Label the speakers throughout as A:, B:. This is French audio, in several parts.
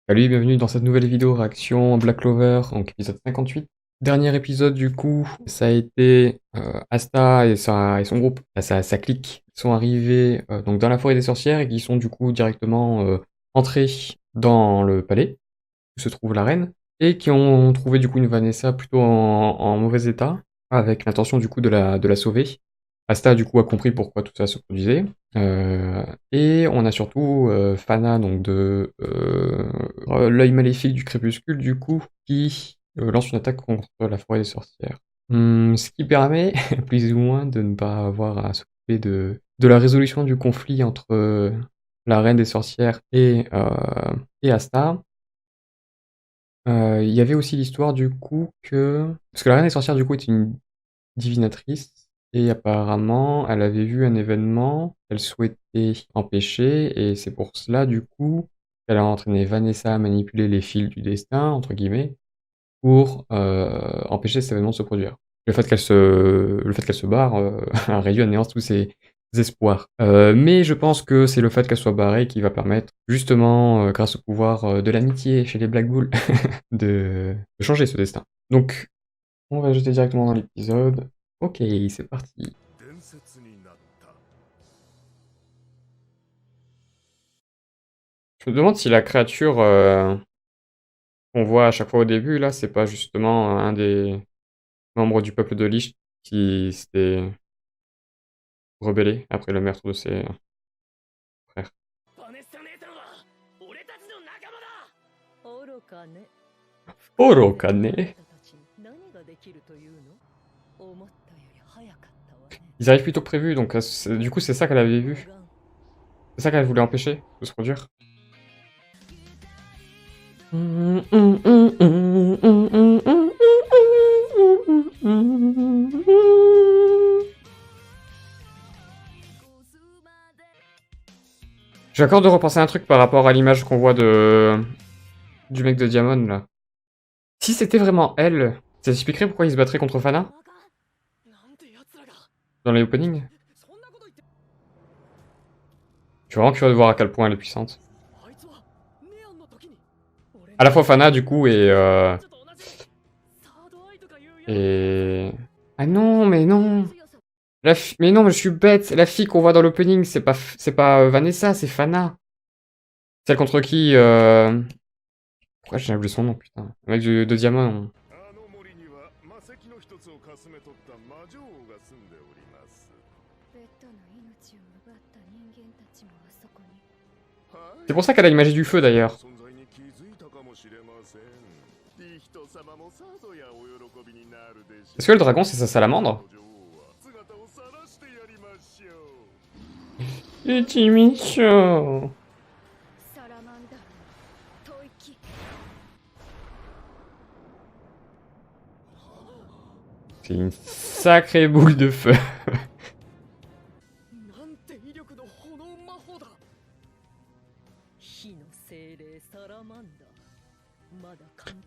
A: Salut, bienvenue dans cette nouvelle vidéo réaction Black Clover, donc épisode 58. Dernier épisode du coup, ça a été Asta et son groupe, sa clique, sont arrivés donc dans la forêt des sorcières et qui sont du coup directement entrés dans le palais où se trouve la reine et qui ont trouvé du coup une Vanessa plutôt en mauvais état avec l'intention du coup de la sauver. Asta du coup a compris pourquoi tout ça se produisait. Euh, et on a surtout Fana donc de l'œil maléfique du crépuscule du coup qui lance une attaque contre la forêt des sorcières. Ce qui permet plus ou moins de ne pas avoir à s'occuper de la résolution du conflit entre la reine des sorcières et Asta. Il y avait aussi l'histoire du coup que parce que la reine des sorcières du coup est une divinatrice et apparemment elle avait vu un événement qu'elle souhaitait empêcher et c'est pour cela du coup qu'elle a entraîné Vanessa à manipuler les fils du destin entre guillemets pour empêcher cet événement de se produire. Le fait qu'elle se barre a réduit à néant tous ses espoirs. Mais je pense que c'est le fait qu'elle soit barrée qui va permettre, justement, grâce au pouvoir de l'amitié chez les Black Bull, de changer ce destin. Donc, on va jeter directement dans l'épisode. Ok, c'est parti. Je me demande si la créature qu'on voit à chaque fois au début, là, c'est pas justement un des membres du peuple de Lich qui s'était rebellé après le meurtre de ses frères.
B: 愚かね。
A: 愚かね。
B: 何ができるというの？思ったより早かったわね。
A: Ils arrivent plus tôt que prévu, donc du coup c'est ça qu'elle avait vu. C'est ça qu'elle voulait empêcher de se produire. J'ai encore de repenser un truc par rapport à l'image qu'on voit du mec de Diamond là. Si c'était vraiment elle, ça expliquerait pourquoi il se battrait contre Fana dans les openings. Je suis vraiment curieux de voir à quel point elle est puissante. À la fois Fana du coup et... Ah non mais non. Mais non mais je suis bête. La fille qu'on voit dans l'opening c'est pas Vanessa, c'est Fana. Celle contre qui pourquoi j'ai oublié son nom putain. Le mec de Diamond.
B: ベッドの命を奪った人間たちもあそこに。
A: C'est pour ça qu'elle a l'image du feu d'ailleurs. Est-ce que le dragon c'est sa salamandre? Itimisho. C'est une sacrée boule de feu.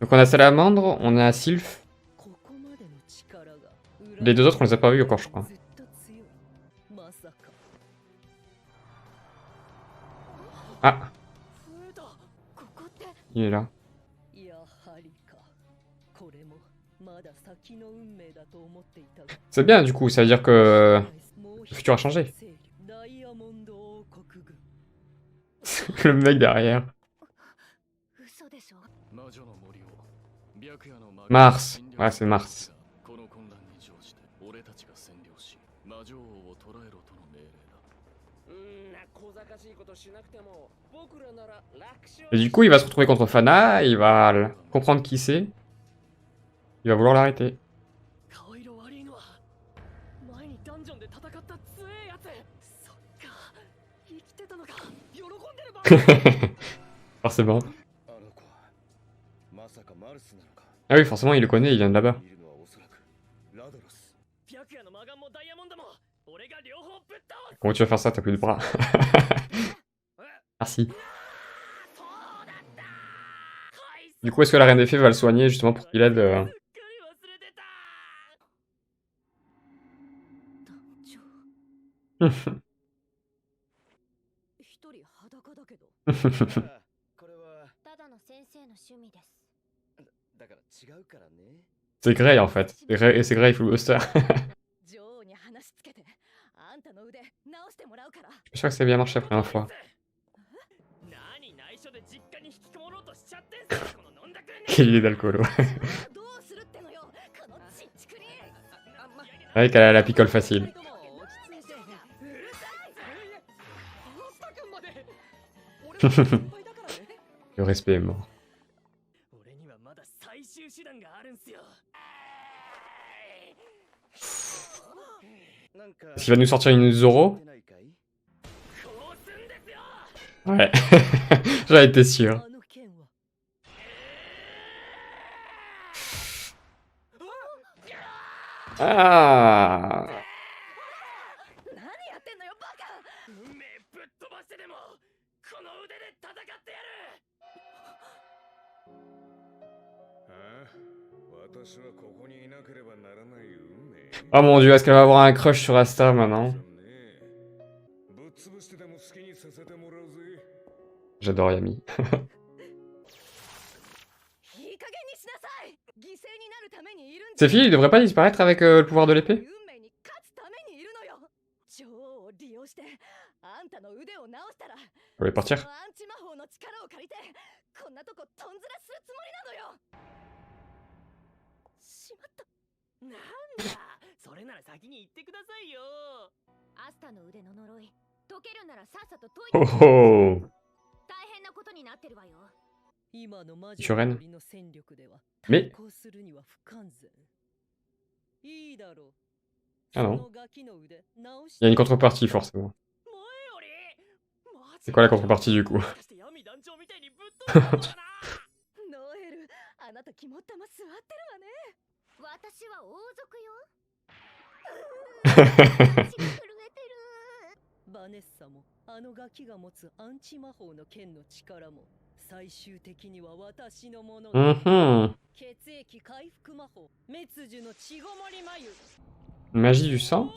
A: Donc on a Salamandre, on a Sylph. Les deux autres on les a pas vus encore je crois. Ah, il est là. C'est bien du coup, ça veut dire que le futur a changé. Le mec derrière. Mars. Ouais, c'est Mars. Et du coup, il va se retrouver contre Fana, il va comprendre qui c'est. Il va vouloir l'arrêter. Forcément. Ah oui, forcément, il le connaît, il vient de là-bas. Comment tu vas faire ça, t'as plus de bras. Merci. Du coup, est-ce que la Reine des Fées va le soigner justement pour qu'il aide
B: の先生の趣味です。
C: だから違うからね。
A: C'est Grey en fait. Et c'est Grey Fullbuster.
B: 女王に話つけて、あんたの腕直してもらうから。
A: Je suis sûr que ça a bien marché la première fois.
C: 何内緒で実家に引きこもろうとしちゃってんすか、この飲んだくれね。
A: Quelle idée d'alcool, ouais.
B: どうするってのよ、このちっちくり。
A: C'est vrai qu'elle a la picole facile.
C: うるさい。アスタ君まで。俺の先輩だからね。
A: Le respect est mort.
C: 俺にはまだ最終手段があるんすよ。なんか
A: Est-ce qu'il va nous sortir une Zoro?
C: ないかい。
B: こうすんですよ。
A: Ouais. J'en étais sûr.
C: あの剣は。
A: Ah!
B: 何やってんのよ、バカ。
C: 運命ぶっ飛ばしてでもこの腕で戦ってやる。
D: 私はここにいなければならない運命。
A: Oh mon dieu, est-ce qu'elle va avoir un crush sur Asta maintenant?
D: ぶっ潰してでも好きにさせてもらうぜ。
A: J'adore Yami.
B: いい加減にしなさい。犠牲になるためにいるん
A: Ces filles, ils devraient pas disparaître avec le pouvoir de l'épée?
B: 運命に勝つためにいるのよ。女王を利用してあんたの腕を直したら、
A: On va partir.
B: そのアンチ魔法の力を借りてこんなとことんずらするつもりなのよ。しまった。
C: なんだ、それなら先に言ってくださいよ。
B: アスタの腕の呪い解けるならさっさと解い
A: Oh
B: て。
A: oh!
B: 大変なことになってるわよ。
C: 今の魔
A: 女人
C: の戦力では
A: Mais-
C: 対抗するには不完全。いいだろう。
A: Ah
C: そ
A: non.
C: のガキの腕直し
A: Il y a une contrepartie forcément.
C: 前より。
A: C'est quoi la contrepartie du coup?
C: もしかして闇団長みたいにぶっ飛んだのかな。
B: ノエル、あなた肝っ玉座ってるわね。私は王族よ。足が震えてる。
C: バネッサもあのガキが持つアンチ魔法の剣の力も最終的には私のものだ。
A: Mhm.
C: 血液回復魔法滅樹の血ごもり眉。
A: Magie du sang?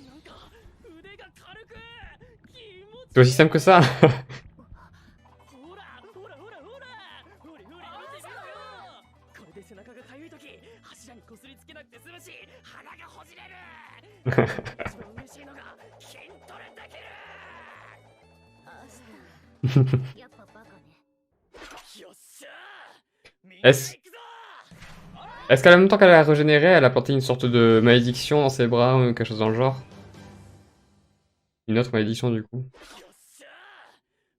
C: なんか腕が軽く気持ち
A: C'est aussi simple que ça?
C: ほらほらほらほらほりほり見てみろよ。これで背中がかゆいとき柱にこすりつけなくて済むし鼻がほじれる。一番嬉しいのが筋トレできる。
B: アスタ、やっぱバカね。
C: よっしゃー、みんな行く
A: Est-ce
C: ぞ。
A: est-ce qu'en même temps qu'elle a régénéré, elle a planté une sorte de malédiction dans ses bras ou quelque chose dans le genre? Une autre malédiction du coup?
C: よっしゃ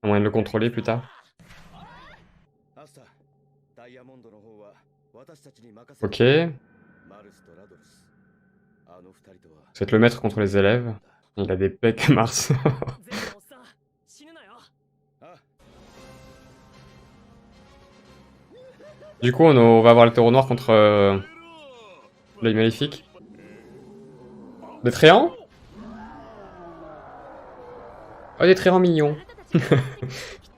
A: Un moyen de le contrôler plus tard?
E: アスタ、ダイヤモンドの方は私たちに任せ
A: Ok.
E: て。マルスとラドルス。あの二人とは
A: C'est le maître contre les élèves. Il a des pecs Mars.
C: ー、全部おっさん死ぬなよ。
E: あ、
A: Du coup, on va avoir le taureau noir contre l'œil maléfique. Des tréants? Oh, des tréants mignons.
B: あなたたちが助けてきた。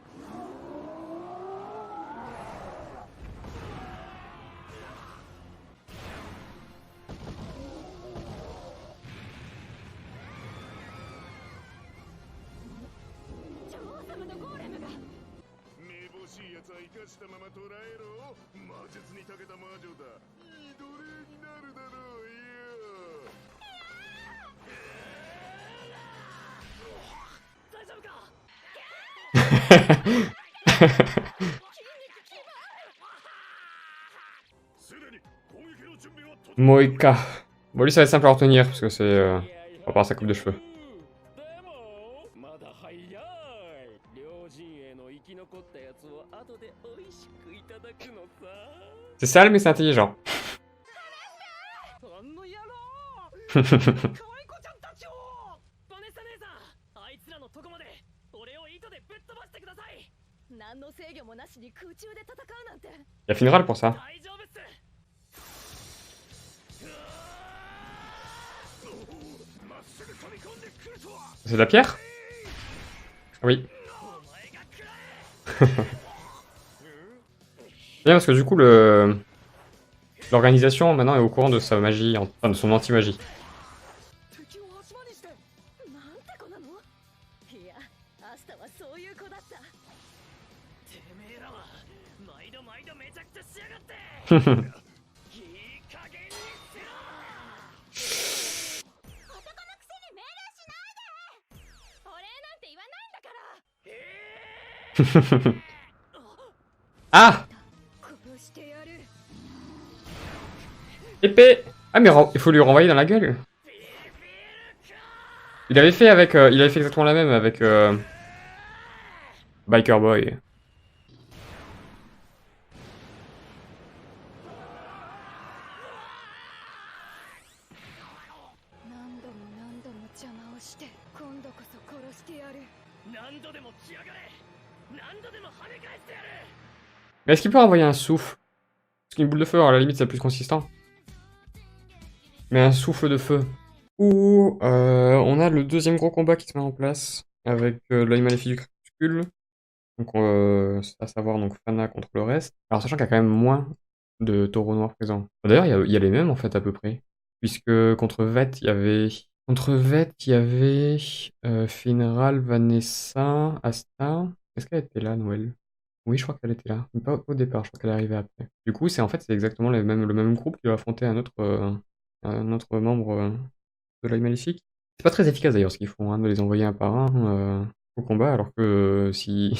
B: 女王様のゴーレムが。
D: めぼしいやつは生かしたまま捕らえろ。魔術に長けた魔女だ。いい奴隷になるだろうよ。
C: 大丈夫か。
D: すでに攻撃の準備は整
A: Moïka. Bon, lui, ça va être simple à retenir parce que c'est à part sa coupe de cheveux.
C: でもまだ早い。両陣営の生き残ったやつを後で美味しくいただくのさ。
A: C'est sale, mais c'est intelligent.
C: あの野郎。可愛い子ちゃんたちを。バネッサ姉さん、あいつらのとこまで俺を糸でぶっ飛ばしてください。
B: 何の制御もなしに空中で戦うなんて。
A: Il y a Finral pour ça.
C: 大丈夫っす。
D: まっすぐ飛び込んでくるとは。
A: C'est de la pierre? Ah oui.
C: お前が食らえ。
A: Bien parce que du coup, l'organisation maintenant est au courant de sa magie, enfin de son anti-magie.
C: 敵を足場にして。
B: なんて子なの。いや、アスタはそういう子だった。
C: て度毎度めちゃくちゃしやがっていい加減にせろ
B: 男のくせに命令しないで。お礼なんて言わないんだから。
A: Ah!
B: 殺してやる。
A: Épée! Ah mais il faut lui renvoyer dans la gueule. Il avait fait avec... il avait fait exactement la même avec... Biker Boy.
B: 何度も何度も邪魔をして今度こそ殺してやる。
C: 何度でも来やがれ何度でも跳ね返してやる
A: Mais est-ce qu'il peut envoyer un souffle? Parce qu'une boule de feu, à la limite, c'est plus consistant. Mais un souffle de feu. Ou on a le deuxième gros combat qui se met en place avec l'œil maléfique du crépuscule. Donc, à savoir donc Fana contre le reste. Alors, sachant qu'il y a quand même moins de taureaux noirs présents. D'ailleurs, il y a les mêmes en fait à peu près. Puisque contre Veth, il y avait. Contre Veth, il y avait Finral, Vanessa, Asta. Est-ce qu'elle était là, Noël? Oui, je crois qu'elle était là. Mais pas au départ, je crois qu'elle est arrivée après. Du coup, c'est exactement le même groupe qui va affronter un autre membre de l'œil maléfique. C'est pas très efficace d'ailleurs ce qu'ils font, hein, de les envoyer un par un au combat, alors que si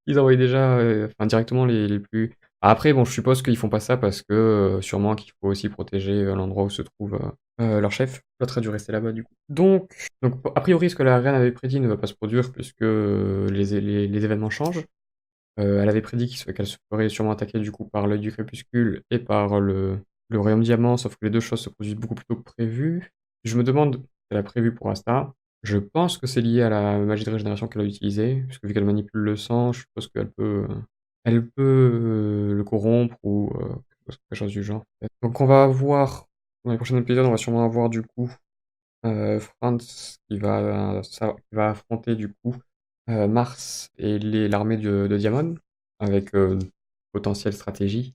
A: ils envoyaient déjà enfin, directement les plus. Après, bon, je suppose qu'ils font pas ça parce que sûrement qu'il faut aussi protéger l'endroit où se trouve leur chef. L'autre a dû rester là-bas du coup. Donc, a priori, ce que la reine avait prédit ne va pas se produire puisque les événements changent. Elle avait prédit qu'elle se ferait sûrement attaquer du coup par l'œil du crépuscule et par le royaume diamant, sauf que les deux choses se produisent beaucoup plus tôt que prévu. Je me demande ce qu'elle a prévu pour Asta. Je pense que c'est lié à la magie de régénération qu'elle a utilisée, puisque vu qu'elle manipule le sang, je suppose qu'elle peut, le corrompre ou quelque chose du genre. Donc on va avoir, dans les prochains épisodes, on va sûrement avoir du coup Franz qui va affronter du coup Mars et l'armée de Diamond, avec potentielle stratégie.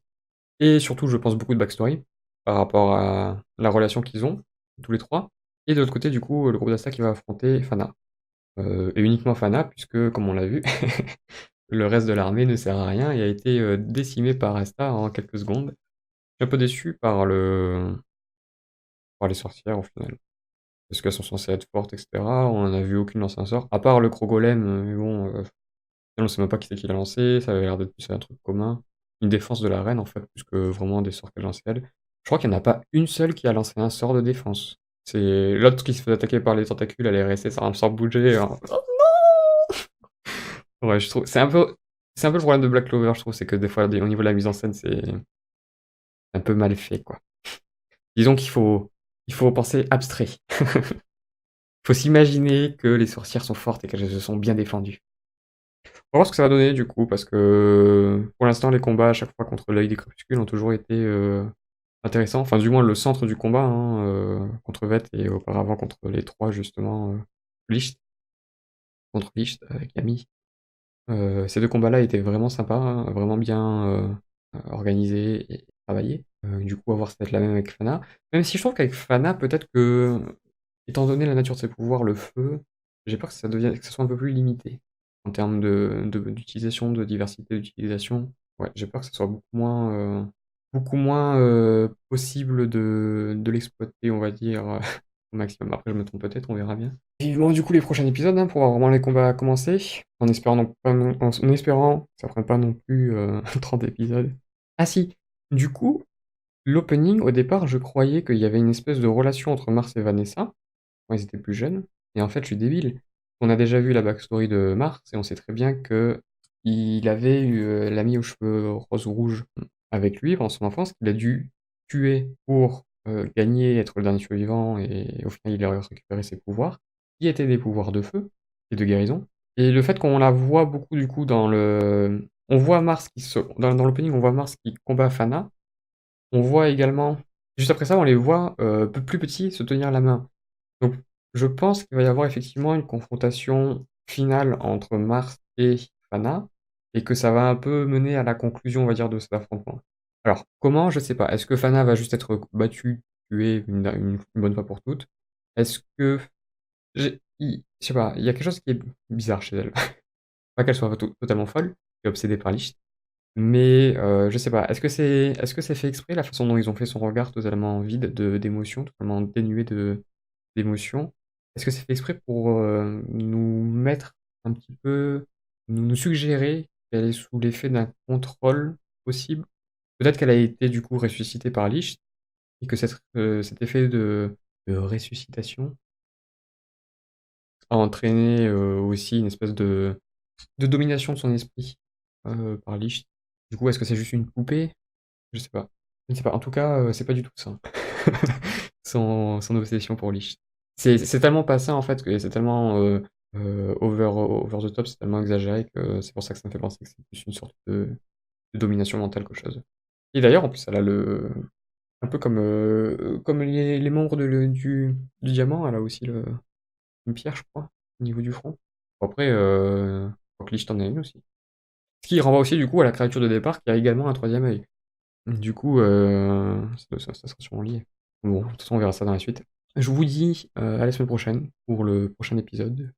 A: Et surtout, je pense beaucoup de backstory par rapport à la relation qu'ils ont, tous les trois. Et de l'autre côté, du coup, le groupe d'Asta qui va affronter Fana. Et uniquement Fana, puisque, comme on l'a vu, le reste de l'armée ne sert à rien et a été décimé par Asta en quelques secondes. Je suis un peu déçu par les sorcières, au final. Parce qu'elles sont censées être fortes, etc. On n'en a vu aucune lancer un sort. À part le Krogolem, mais bon, on sait même pas qui c'est qui l'a lancé, ça avait l'air d'être plus un truc commun. Une défense de la reine, en fait, plus que vraiment des sorts qu'elle lançait elle. Je crois qu'il n'y en a pas une seule qui a lancé un sort de défense. C'est l'autre qui se fait attaquer par les tentacules, elle est restée sans bouger. Hein. Oh non! Ouais, je trouve. C'est un peu le problème de Black Clover, je trouve, c'est que des fois, au niveau de la mise en scène, c'est un peu mal fait, quoi. Disons qu'il faut penser abstrait. Faut s'imaginer que les sorcières sont fortes et qu'elles se sont bien défendues. On va voir ce que ça va donner du coup, parce que pour l'instant, les combats à chaque fois contre l'œil des crépuscules ont toujours été intéressants. Enfin, du moins, le centre du combat, hein, contre Veth et auparavant contre les trois, justement, Licht, contre Licht avec Yami. Ces deux combats-là étaient vraiment sympas, hein, vraiment bien organisés et travaillés. Du coup, on va voir si ça va être la même avec Fana. Même si je trouve qu'avec Fana, peut-être que, étant donné la nature de ses pouvoirs, le feu, j'ai peur que ça soit un peu plus limité en termes d'utilisation, de diversité d'utilisation. Ouais, j'ai peur que ça soit beaucoup moins possible de l'exploiter, on va dire, au maximum. Après, je me trompe peut-être, on verra bien. Vivement du coup les prochains épisodes, hein, pour voir vraiment les combats commencer, en espérant que ça prenne pas non plus 30 épisodes. Ah si, du coup, l'opening, au départ, je croyais qu'il y avait une espèce de relation entre Mars et Vanessa, quand ils étaient plus jeunes, et en fait, je suis débile. On a déjà vu la backstory de Mars, et on sait très bien que il avait eu l'ami aux cheveux rose ou rouge avec lui pendant son enfance, qu'il a dû tuer pour gagner, être le dernier survivant, et au final, il a récupéré ses pouvoirs, qui étaient des pouvoirs de feu et de guérison. Et le fait qu'on la voit beaucoup, du coup, on voit Mars dans l'opening, on voit Mars qui combat Fana. On voit également, juste après ça, on les voit plus petits se tenir la main. Donc, je pense qu'il va y avoir effectivement une confrontation finale entre Mars et Fana, et que ça va un peu mener à la conclusion, on va dire, de cet affrontement. Alors, comment? Je sais pas. Est-ce que Fana va juste être battue, tuée une bonne fois pour toutes? Est-ce que... Je sais pas, il y a quelque chose qui est bizarre chez elle. Pas qu'elle soit totalement folle, et obsédée par Lich, Mais je sais pas, est-ce que c'est fait exprès la façon dont ils ont fait son regard totalement vide d'émotion, totalement dénué d'émotion? Est-ce que c'est fait exprès pour nous mettre un petit peu, nous suggérer qu'elle est sous l'effet d'un contrôle possible? Peut-être qu'elle a été du coup ressuscitée par Lich et que cet effet de ressuscitation a entraîné aussi une espèce de domination de son esprit par Lich. Du coup, est-ce que c'est juste une poupée? Je sais pas. Je ne sais pas. En tout cas, c'est pas du tout ça. Son obsession pour Lich. C'est tellement pas ça en fait, que c'est tellement over the top, c'est tellement exagéré que c'est pour ça que ça me fait penser que c'est plus une sorte de domination mentale qu'autre chose. Et d'ailleurs, en plus, elle a un peu comme les membres du diamant, elle a aussi une pierre, je crois, au niveau du front. Bon, après, je crois que Lich en a une aussi. Ce qui renvoie aussi du coup à la créature de départ qui a également un troisième œil. Du coup, ça sera sûrement lié. Bon, de toute façon, on verra ça dans la suite. Je vous dis à la semaine prochaine pour le prochain épisode.